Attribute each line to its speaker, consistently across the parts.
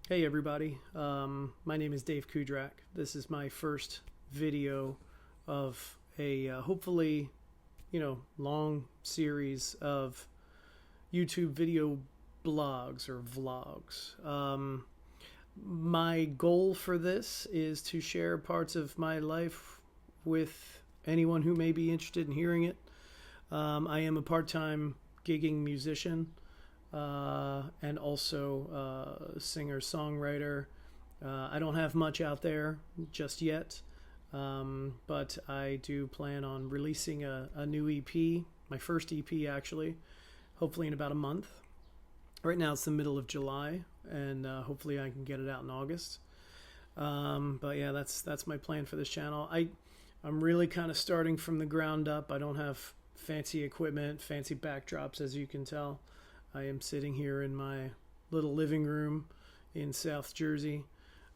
Speaker 1: Hey everybody, my name is Dave Cudrak. This is my first video of a hopefully, long series of YouTube video blogs or vlogs. My goal for this is to share parts of my life with anyone who may be interested in hearing it. I am a part-time gigging musician. And also singer songwriter. I don't have much out there just yet, but I do plan on releasing a new EP, my first EP actually, hopefully in about a month. Right now it's the middle of July, and hopefully I can get it out in August. But yeah, that's my plan for this channel. I'm really kind of starting from the ground up. I don't have fancy equipment, fancy backdrops, as you can tell. I am sitting here in my little living room in South Jersey,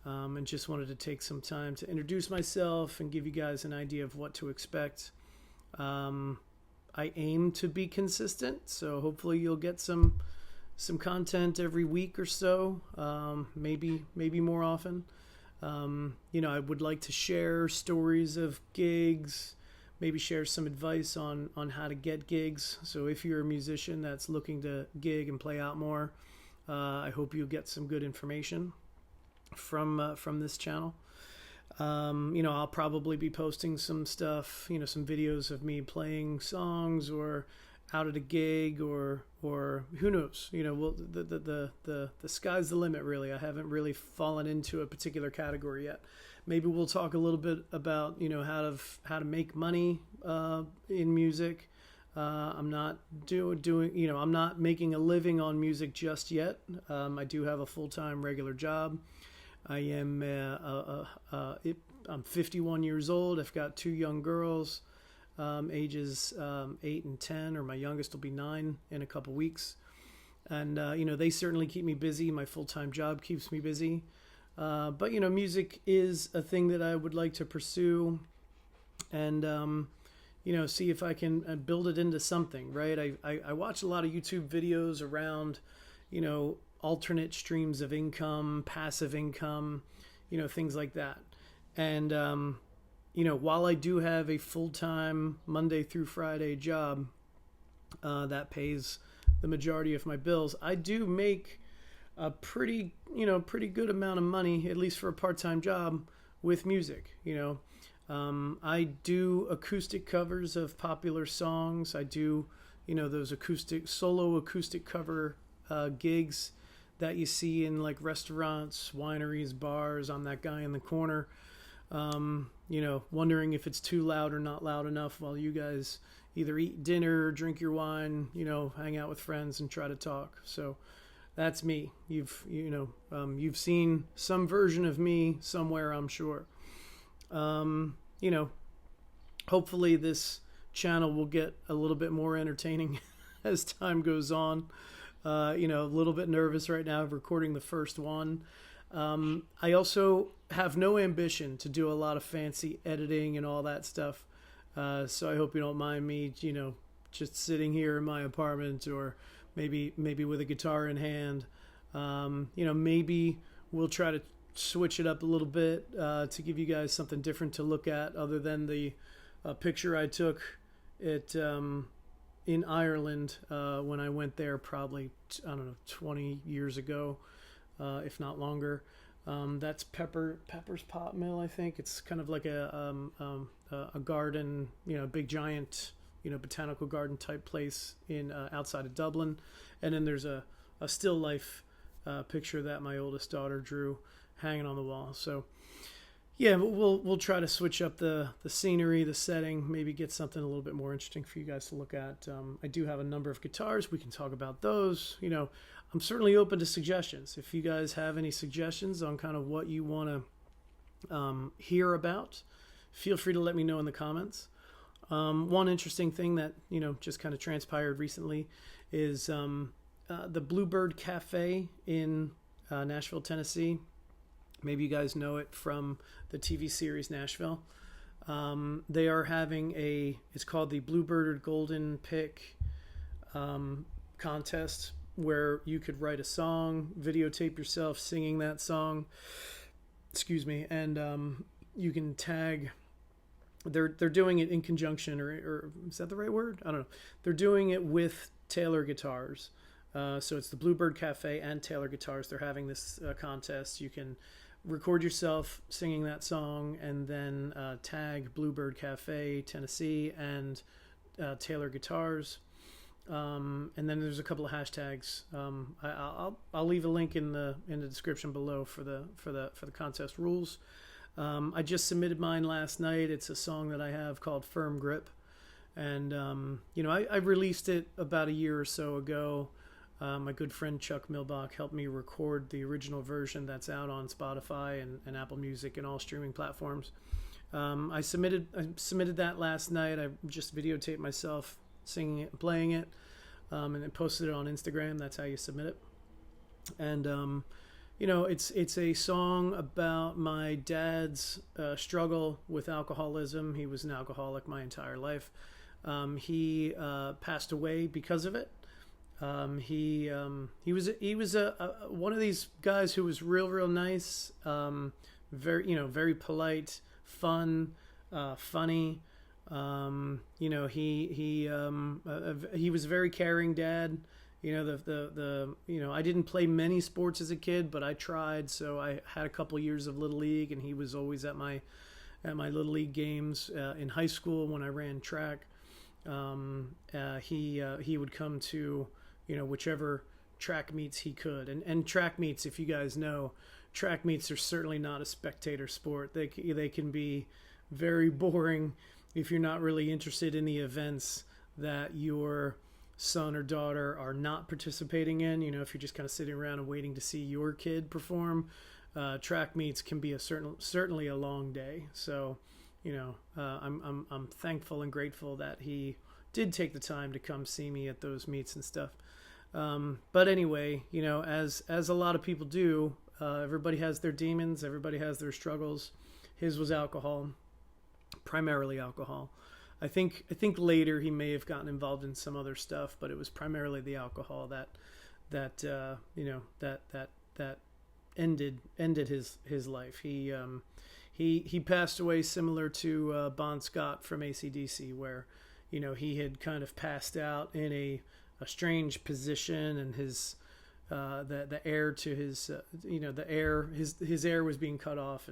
Speaker 1: and just wanted to take some time to introduce myself and give you guys an idea of what to expect. I aim to be consistent, so hopefully you'll get some content every week or so, maybe more often. I would like to share stories of gigs, maybe share some advice on how to get gigs. So if you're a musician that's looking to gig and play out more, I hope you'll get some good information from this channel. I'll probably be posting some stuff, some videos of me playing songs or out at a gig or who knows. The sky's the limit, really. I haven't really fallen into a particular category yet. Maybe we'll talk a little bit about how to make money in music. I'm not doing I'm not making a living on music just yet. I do have a full-time regular job. I am I'm 51 years old. I've got two young girls, ages 8 and 10, or my youngest will be 9 in a couple weeks. And they certainly keep me busy. My full-time job keeps me busy. But music is a thing that I would like to pursue, and see if I can build it into something, right? I watch a lot of YouTube videos around alternate streams of income, passive income, things like that. And while I do have a full-time Monday through Friday job that pays the majority of my bills, I do make a pretty good amount of money, at least for a part-time job, with music. I do acoustic covers of popular songs. I do those solo acoustic cover gigs that you see in like restaurants, wineries, bars. I'm that guy in the corner, wondering if it's too loud or not loud enough while you guys either eat dinner, drink your wine, hang out with friends and try to talk. So that's me. You've seen some version of me somewhere, I'm sure. Hopefully this channel will get a little bit more entertaining as time goes on. A little bit nervous right now of recording the first one. I also have no ambition to do a lot of fancy editing and all that stuff. So I hope you don't mind me, just sitting here in my apartment, or maybe with a guitar in hand. Maybe we'll try to switch it up a little bit to give you guys something different to look at, other than the picture I took in Ireland when I went there, probably 20 years ago, if not longer. That's Pepper's Pot Mill, I think. It's kind of like a garden, big giant, botanical garden type place in outside of Dublin. And then there's a still life picture that my oldest daughter drew hanging on the wall. So yeah, we'll try to switch up the scenery, the setting, maybe get something a little bit more interesting for you guys to look at. I do have a number of guitars. We can talk about those. I'm certainly open to suggestions. If you guys have any suggestions on kind of what you want to hear about, feel free to let me know in the comments. One interesting thing that just kind of transpired recently is the Bluebird Cafe in Nashville, Tennessee. Maybe you guys know it from the TV series Nashville. They are having it's called the Bluebird Golden Pick contest where you could write a song, videotape yourself singing that song, excuse me, and you can tag. They're doing it in conjunction, or is that the right word? I don't know. They're doing it with Taylor Guitars. So it's the Bluebird Cafe and Taylor Guitars. They're having this contest. You can record yourself singing that song and then tag Bluebird Cafe, Tennessee, and Taylor Guitars. And then there's a couple of hashtags. I'll leave a link in the description below for the contest rules. I just submitted mine last night. It's a song that I have called Firm Grip, and I released it about a year or so ago. My good friend Chuck Milbach helped me record the original version that's out on Spotify and Apple Music and all streaming platforms. I submitted that last night. I just videotaped myself singing it and playing it, and then posted it on Instagram. That's how you submit it. And it's a song about my dad's struggle with alcoholism. He was an alcoholic my entire life. He passed away because of it. He was one of these guys who was real nice, very polite, fun, funny. He was a very caring dad. I didn't play many sports as a kid, but I tried. So I had a couple years of Little League, and he was always at my Little League games. In high school when I ran track, he would come to whichever track meets he could. And track meets, if you guys know, track meets are certainly not a spectator sport. They can be very boring if you're not really interested in the events that your son or daughter are not participating in. If you're just kind of sitting around and waiting to see your kid perform, track meets can be certainly a long day. So I'm thankful and grateful that he did take the time to come see me at those meets and stuff. But anyway, as a lot of people do, everybody has their demons, everybody has their struggles. His was alcohol, primarily alcohol. I think later he may have gotten involved in some other stuff, but it was primarily the alcohol that ended his life. He passed away similar to Bon Scott from AC/DC, where he had kind of passed out in a strange position, and his the air to his his air was being cut off,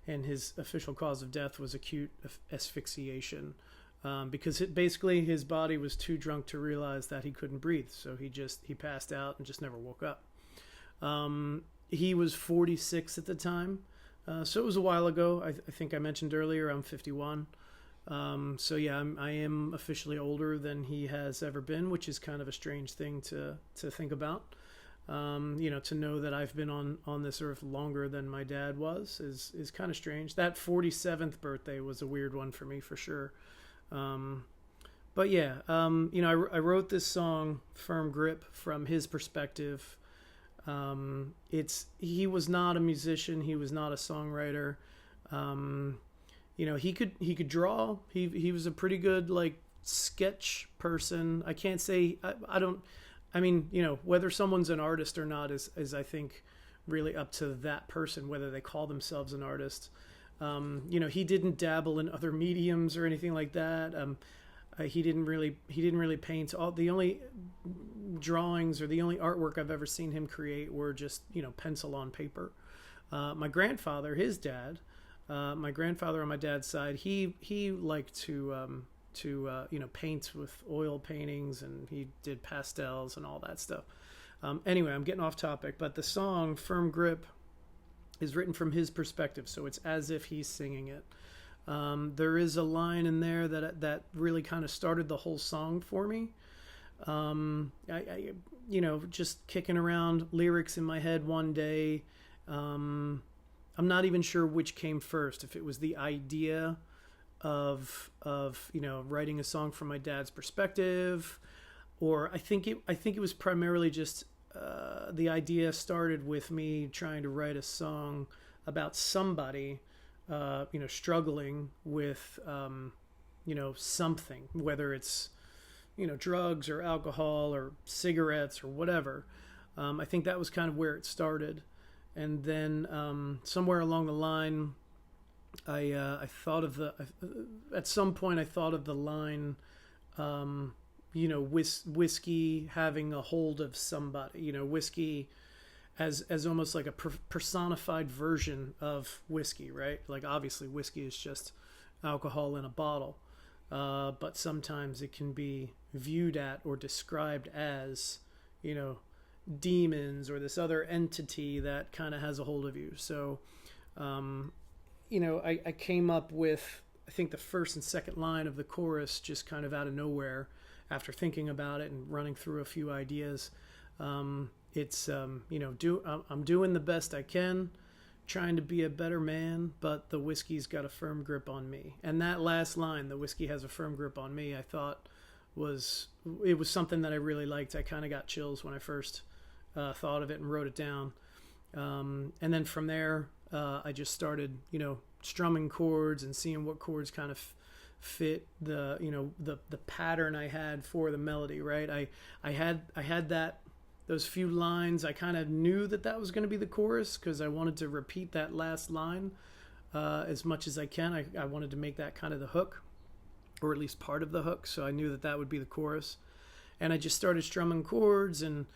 Speaker 1: and his official cause of death was acute asphyxiation, because basically his body was too drunk to realize that he couldn't breathe, so he passed out and just never woke up. He was 46 at the time, so it was a while ago. I think I mentioned earlier I'm 51. So yeah, I am officially older than he has ever been, which is kind of a strange thing to think about. To know that I've been on this earth longer than my dad was is kind of strange. That 47th birthday was a weird one for me, for sure. But yeah, I wrote this song, Firm Grip, from his perspective. He was not a musician. He was not a songwriter. He could draw. He was a pretty good sketch person. I can't say whether someone's an artist or not is I think really up to that person, whether they call themselves an artist. He didn't dabble in other mediums or anything like that. He didn't really paint. The only drawings or the only artwork I've ever seen him create were just pencil on paper. My grandfather, his dad, my grandfather on my dad's side, he liked to paint with oil paintings, and he did pastels and all that stuff. Anyway, I'm getting off topic, but the song Firm Grip is written from his perspective, so it's as if he's singing it. There is a line in there that really kind of started the whole song for me. I just kicking around lyrics in my head one day. I'm not even sure which came first, if it was the idea of writing a song from my dad's perspective, or I think it was primarily just the idea started with me trying to write a song about somebody struggling with something, whether it's drugs or alcohol or cigarettes or whatever. I think that was kind of where it started. And then somewhere along the line, I thought of at some point I thought of the line, whiskey having a hold of somebody, whiskey as almost like a personified version of whiskey, right? Like obviously whiskey is just alcohol in a bottle, but sometimes it can be viewed at or described as, demons or this other entity that kind of has a hold of you. So, I came up with, I think, the first and second line of the chorus just kind of out of nowhere after thinking about it and running through a few ideas. It's, I'm doing the best I can, trying to be a better man, but the whiskey's got a firm grip on me. And that last line, the whiskey has a firm grip on me, I thought was something that I really liked. I kind of got chills when I first thought of it and wrote it down. And then from there, I just started, strumming chords and seeing what chords kind of fit the pattern I had for the melody, right? I had those few lines. I kind of knew that was going to be the chorus because I wanted to repeat that last line as much as I can. I wanted to make that kind of the hook, or at least part of the hook. So I knew that would be the chorus. And I just started strumming chords and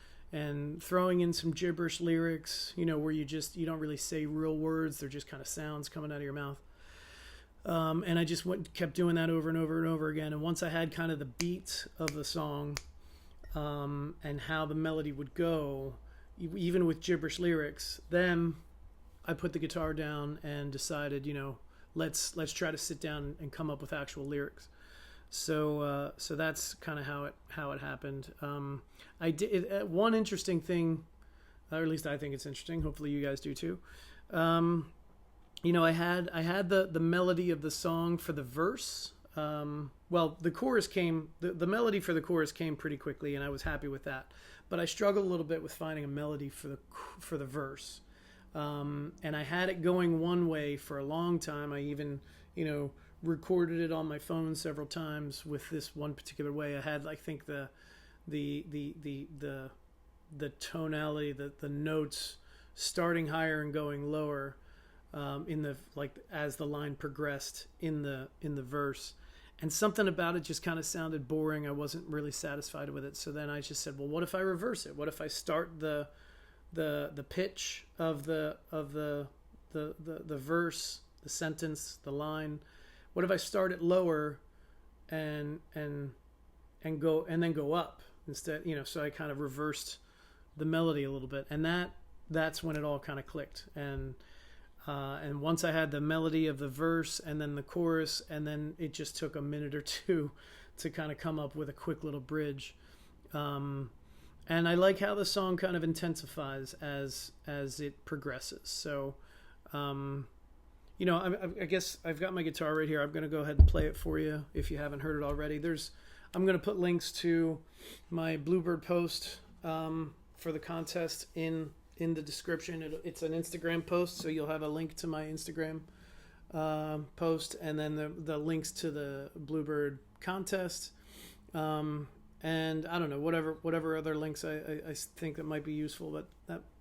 Speaker 1: throwing in some gibberish lyrics, where you don't really say real words. They're just kind of sounds coming out of your mouth. And I just kept doing that over and over and over again. And once I had kind of the beat of the song, and how the melody would go, even with gibberish lyrics, then I put the guitar down and decided, let's try to sit down and come up with actual lyrics. So that's kind of how it happened. I did one interesting thing, or at least I think it's interesting. Hopefully you guys do too. I had the melody of the song for the verse. The chorus came, the melody for the chorus came pretty quickly, and I was happy with that. But I struggled a little bit with finding a melody for the verse. And I had it going one way for a long time. I even, recorded it on my phone several times with this one particular way. I had, I think, the tonality, the notes starting higher and going lower, as the line progressed in the verse. And something about it just kind of sounded boring. I wasn't really satisfied with it. So then I just said, well, what if I reverse it? What if I start the pitch of the verse, the sentence, the line? What if I start it lower and then go up instead? So I kind of reversed the melody a little bit, and that's when it all kind of clicked. And once I had the melody of the verse and then the chorus, and then it just took a minute or two to kind of come up with a quick little bridge. And I like how the song kind of intensifies as it progresses. So, I guess I've got my guitar right here. I'm going to go ahead and play it for you if you haven't heard it already. I'm going to put links to my Bluebird post for the contest in the description. It's an Instagram post, so you'll have a link to my Instagram post, and then the links to the Bluebird contest, and I don't know, whatever other links I think that might be useful. But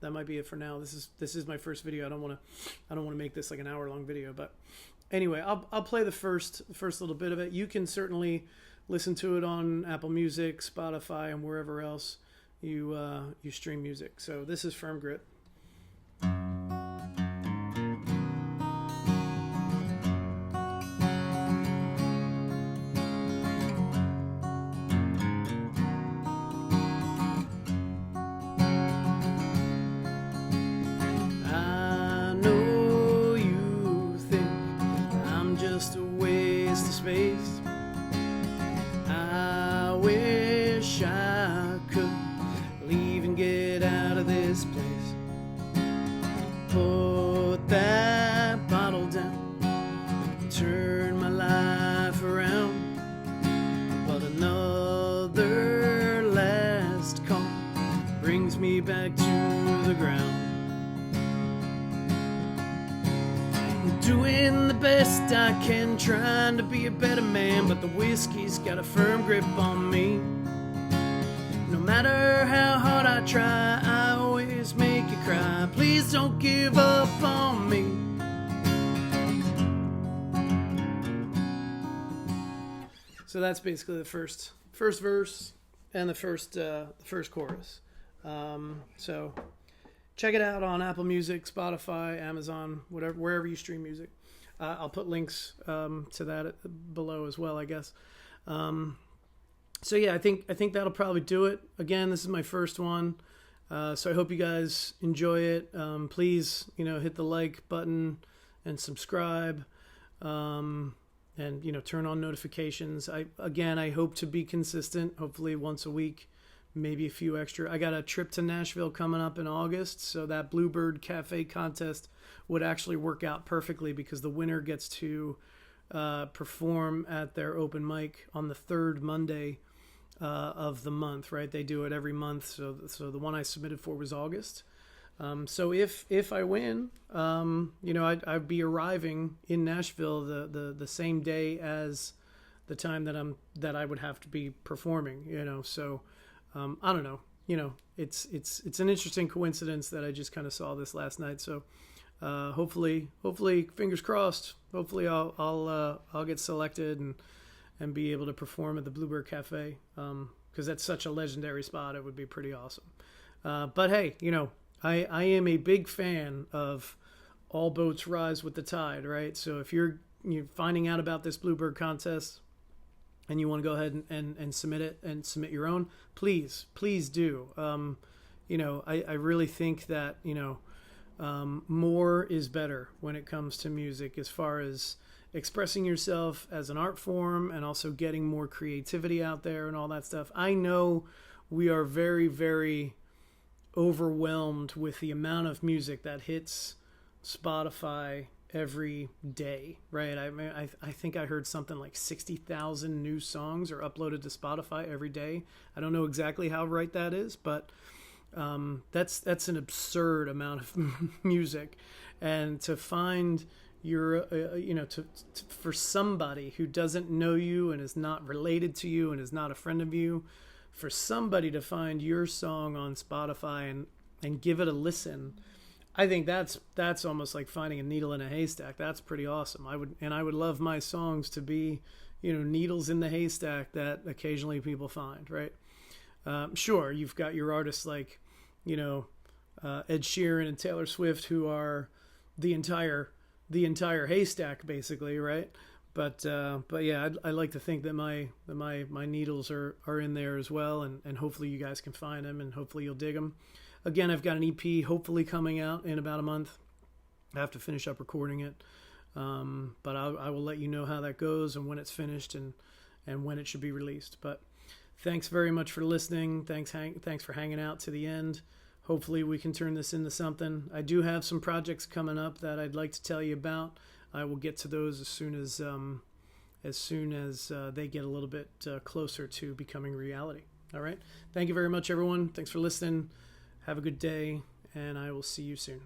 Speaker 1: that might be it for now. This is my first video. I don't want to make this like an hour-long video, but anyway, I'll play the first little bit of it. You can certainly listen to it on Apple Music, Spotify, and wherever else you stream music. So this is Firm Grit. I know you think I'm just a waste of space. I wish I could leave and get out of this place. Put that bottle down, turn my life around. But another last call brings me back to the ground. Doing the best I can, trying to be a better man, but the whiskey's got a firm grip on me. No matter how hard I try, I always make you cry. Please don't give up on me. So that's basically the first verse and the first chorus. So check it out on Apple Music, Spotify, Amazon, whatever, wherever you stream music. I'll put links to that below as well, I guess. So yeah, I think that'll probably do it. Again, this is my first one, so I hope you guys enjoy it. Please, hit the like button and subscribe, and turn on notifications. I hope to be consistent. Hopefully once a week. Maybe a few extra. I got a trip to Nashville coming up in August, so that Bluebird Cafe contest would actually work out perfectly because the winner gets to perform at their open mic on the third Monday of the month, right? They do it every month, so the one I submitted for was August. So if I win, I'd be arriving in Nashville the same day as the time that I would have to be performing, so I don't know, it's an interesting coincidence that I just kind of saw this last night. So hopefully fingers crossed, hopefully I'll get selected and be able to perform at the Bluebird Cafe, because that's such a legendary spot. It would be pretty awesome. But hey, I am a big fan of all boats rise with the tide, right? So if you're finding out about this Bluebird contest and you want to go ahead and submit it and submit your own, please do. I really think that, more is better when it comes to music, as far as expressing yourself as an art form and also getting more creativity out there and all that stuff. I know we are very, very overwhelmed with the amount of music that hits Spotify every day, right? I think I heard something like 60,000 new songs are uploaded to Spotify every day. I don't know exactly how right that is, but that's an absurd amount of music. And to find your for somebody who doesn't know you and is not related to you and is not a friend of you, for somebody to find your song on Spotify and give it a listen, I think that's almost like finding a needle in a haystack. That's pretty awesome. I would love my songs to be, needles in the haystack that occasionally people find, right? Sure, you've got your artists like, Ed Sheeran and Taylor Swift, who are the entire haystack basically, right? But yeah, I like to think that my needles are in there as well, and hopefully you guys can find them, and hopefully you'll dig them. Again, I've got an EP hopefully coming out in about a month. I have to finish up recording it, but I will let you know how that goes and when it's finished and when it should be released. But thanks very much for listening. Thanks for hanging out to the end. Hopefully we can turn this into something. I do have some projects coming up that I'd like to tell you about. I will get to those as soon as they get a little bit closer to becoming reality. All right. Thank you very much, everyone. Thanks for listening. Have a good day, and I will see you soon.